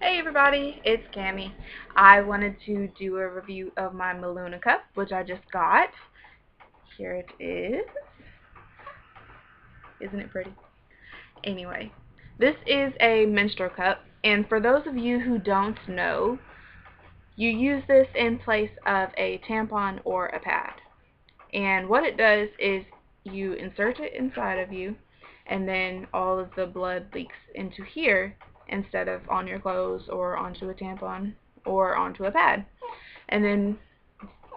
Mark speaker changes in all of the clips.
Speaker 1: Hey everybody, it's Cammy. I wanted to do a review of my Meluna Cup, which I just got. Here it is. Isn't it pretty? Anyway, this is a menstrual cup, and for those of you who don't know, you use this in place of a tampon or a pad. And what it does is you insert it inside of you, and then all of the blood leaks into here instead of on your clothes or onto a tampon or onto a pad. And then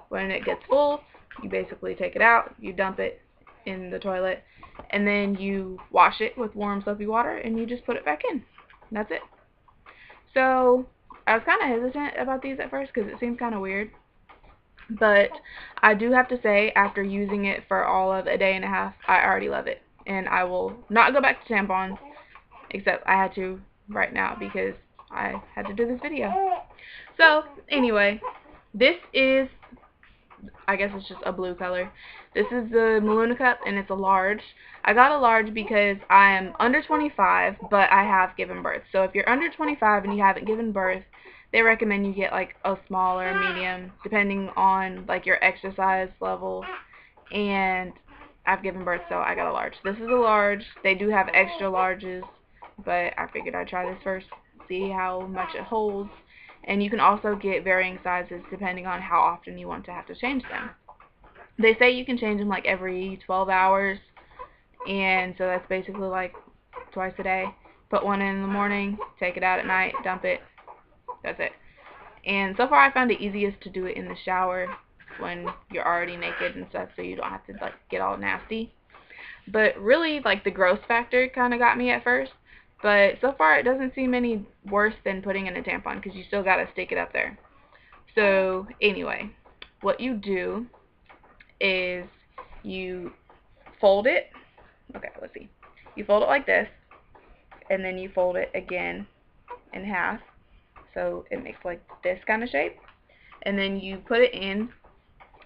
Speaker 1: when it gets full, you basically take it out, you dump it in the toilet, and then you wash it with warm soapy water, and you just put it back in. And that's it. So I was kind of hesitant about these at first because it seemed kind of weird. But I do have to say, after using it for all of a day and a half, I already love it. And I will not go back to tampons, except I had to right now because I had to do this video. So, anyway, this is, I guess it's just a blue color. This is the Meluna Cup, and it's a large. I got a large because I am under 25, but I have given birth. So if you're under 25 and you haven't given birth, they recommend you get like a small or medium, depending on like your exercise level. And I've given birth, so I got a large. This is a large. They do have extra larges, but I figured I'd try this first, see how much it holds. And you can also get varying sizes depending on how often you want to have to change them. They say you can change them like every 12 hours, and so that's basically like twice a day. Put one in the morning, take it out at night, dump it. That's it. And so far I found it easiest to do it in the shower when you're already naked and stuff, so you don't have to like get all nasty. But really, like, the gross factor kind of got me at first. But so far it doesn't seem any worse than putting in a tampon, because you still got to stick it up there. So anyway, what you do is you fold it. Okay, let's see. You fold it like this, and then you fold it again in half, so it makes like this kind of shape. And then you put it in,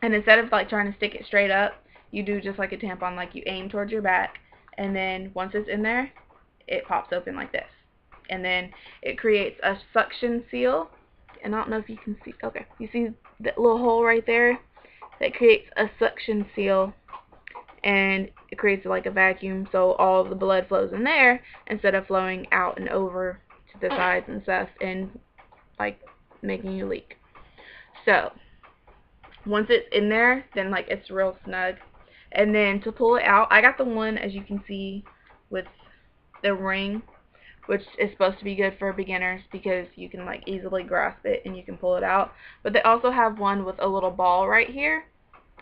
Speaker 1: and instead of like trying to stick it straight up, you do just like a tampon, like you aim towards your back, and then once it's in there, it pops open like this. And then it creates a suction seal, and I don't know if you can see, okay, you see that little hole right there? That creates a suction seal, and it creates like a vacuum, so all of the blood flows in there instead of flowing out and over to the sides and stuff and like making you leak. So once it's in there, then like it's real snug. And then to pull it out, I got the one, as you can see, with the ring, which is supposed to be good for beginners because you can like easily grasp it and you can pull it out. But they also have one with a little ball right here,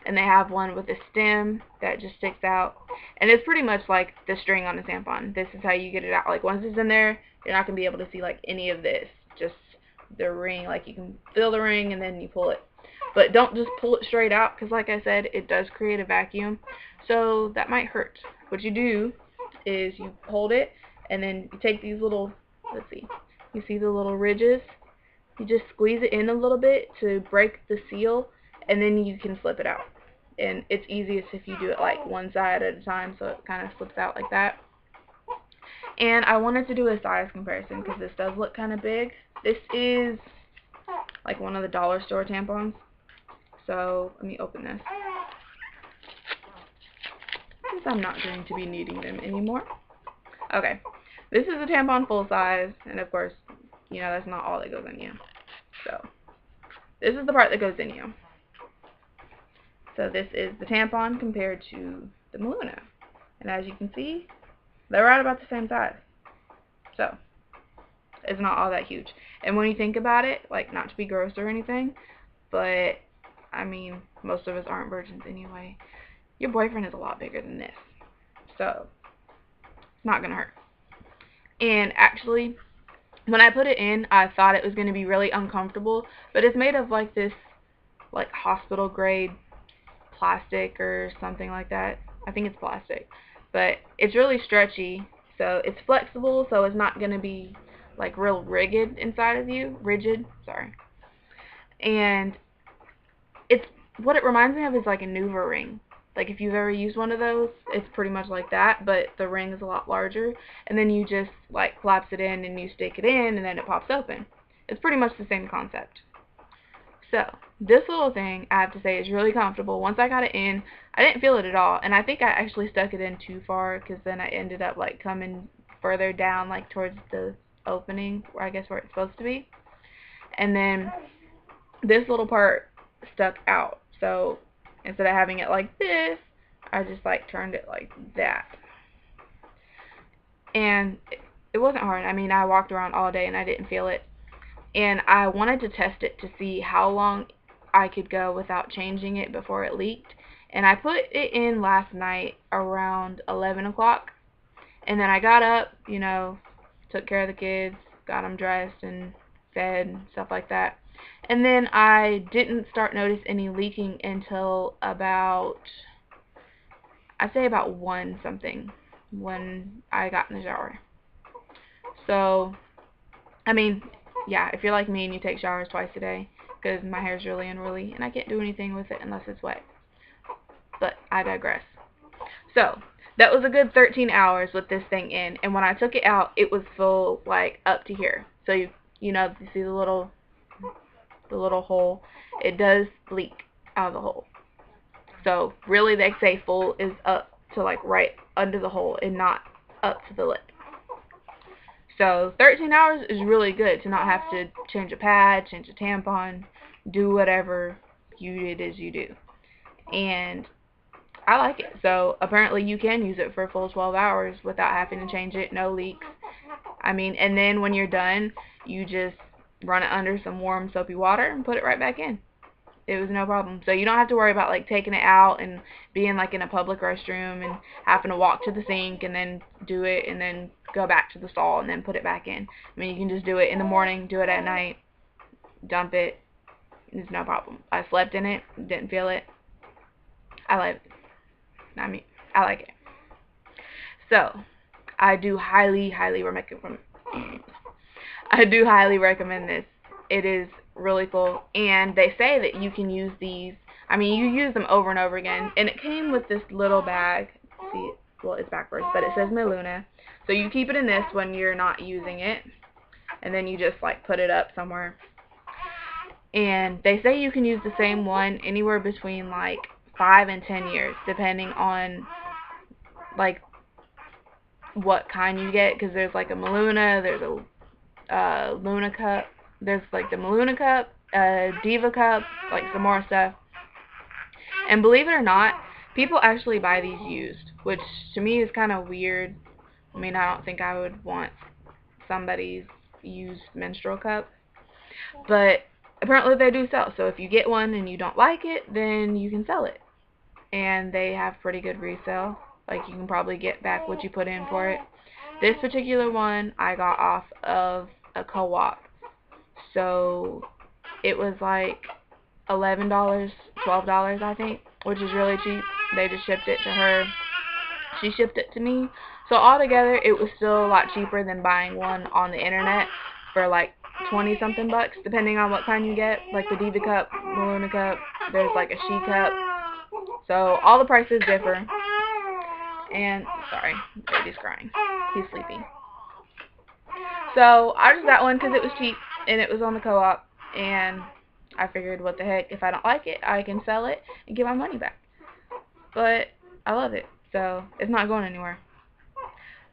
Speaker 1: and they have one with a stem that just sticks out. And it's pretty much like the string on a tampon. This is how you get it out. Like, once it's in there, you're not going to be able to see like any of this. Just the ring. Like, you can feel the ring and then you pull it. But don't just pull it straight out, because like I said, it does create a vacuum. So that might hurt. What you do is you hold it, and then you take these little, let's see, you see the little ridges? You just squeeze it in a little bit to break the seal, and then you can flip it out. And it's easiest if you do it like one side at a time, so it kind of slips out like that. And I wanted to do a size comparison because this does look kind of big. This is like one of the dollar store tampons. So let me open this, since I'm not going to be needing them anymore. Okay, this is a tampon full size, and of course, you know, that's not all that goes in you. So this is the part that goes in you. So this is the tampon compared to the Meluna. And as you can see, they're right about the same size. So it's not all that huge. And when you think about it, like, not to be gross or anything, but I mean, most of us aren't virgins anyway. Your boyfriend is a lot bigger than this. So it's not going to hurt. And actually, when I put it in, I thought it was going to be really uncomfortable, but it's made of like this like hospital grade plastic or something like that. I think it's plastic, but it's really stretchy, so it's flexible, so it's not going to be like real rigid inside of you. Sorry. And it's, what it reminds me of is like a Nuva ring. Like if you've ever used one of those, it's pretty much like that, but the ring is a lot larger, and then you just like collapse it in and you stick it in and then it pops open. It's pretty much the same concept. So this little thing, I have to say, is really comfortable. Once I got it in, I didn't feel it at all, and I think I actually stuck it in too far, because then I ended up like coming further down, like towards the opening, where I guess where it's supposed to be, and then this little part stuck out. So instead of having it like this, I just like turned it like that, and it wasn't hard. I mean, I walked around all day and I didn't feel it. And I wanted to test it to see how long I could go without changing it before it leaked. And I put it in last night around 11 o'clock. And then I got up, you know, took care of the kids, got them dressed and fed and stuff like that. And then I didn't start notice any leaking until about, I'd say about 1 something, when I got in the shower. So, I mean, yeah, if you're like me and you take showers twice a day, because my hair's really unruly and I can't do anything with it unless it's wet. But I digress. So that was a good 13 hours with this thing in, and when I took it out, it was full, like up to here. So you know, you see the little hole. It does leak out of the hole. So really, they say full is up to like right under the hole and not up to the lip. So 13 hours is really good to not have to change a pad, change a tampon, do whatever it is you do. And I like it. So apparently you can use it for a full 12 hours without having to change it, no leaks. I mean, and then when you're done, you just run it under some warm soapy water and put it right back in. It was no problem. So you don't have to worry about like taking it out and being like in a public restroom and having to walk to the sink and then do it and then go back to the stall and then put it back in. I mean, you can just do it in the morning, do it at night, dump it. It's no problem. I slept in it, didn't feel it. I like it. I like it. So, I do highly recommend this. It is really cool, and they say that you can use these, I mean, you use them over and over again, and it came with this little bag. See, well, it's backwards, but it says Meluna, so you keep it in this when you're not using it, and then you just like put it up somewhere. And they say you can use the same one anywhere between like 5 and 10 years, depending on like what kind you get, because there's like a Meluna, there's a Luna Cup, there's like the Meluna Cup, Diva Cup, like some more stuff. And believe it or not, people actually buy these used, which to me is kind of weird. I mean, I don't think I would want somebody's used menstrual cup, but apparently they do sell. So if you get one and you don't like it, then you can sell it, and they have pretty good resale. Like, you can probably get back what you put in for it. This particular one I got off of a co-op, so it was like $11, $12 I think, which is really cheap. They just shipped it to her, she shipped it to me, so altogether it was still a lot cheaper than buying one on the internet for like 20 something bucks, depending on what kind you get. Like the Diva Cup, Meluna Cup, there's like a She Cup, so all the prices differ. And sorry, baby's crying, he's sleeping. So I just got one because it was cheap and it was on the co-op, and I figured, what the heck, if I don't like it, I can sell it and get my money back. But I love it, so it's not going anywhere.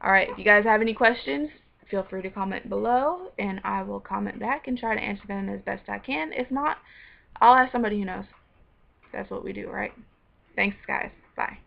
Speaker 1: Alright, if you guys have any questions, feel free to comment below, and I will comment back and try to answer them as best I can. If not, I'll ask somebody who knows. That's what we do, right? Thanks, guys. Bye.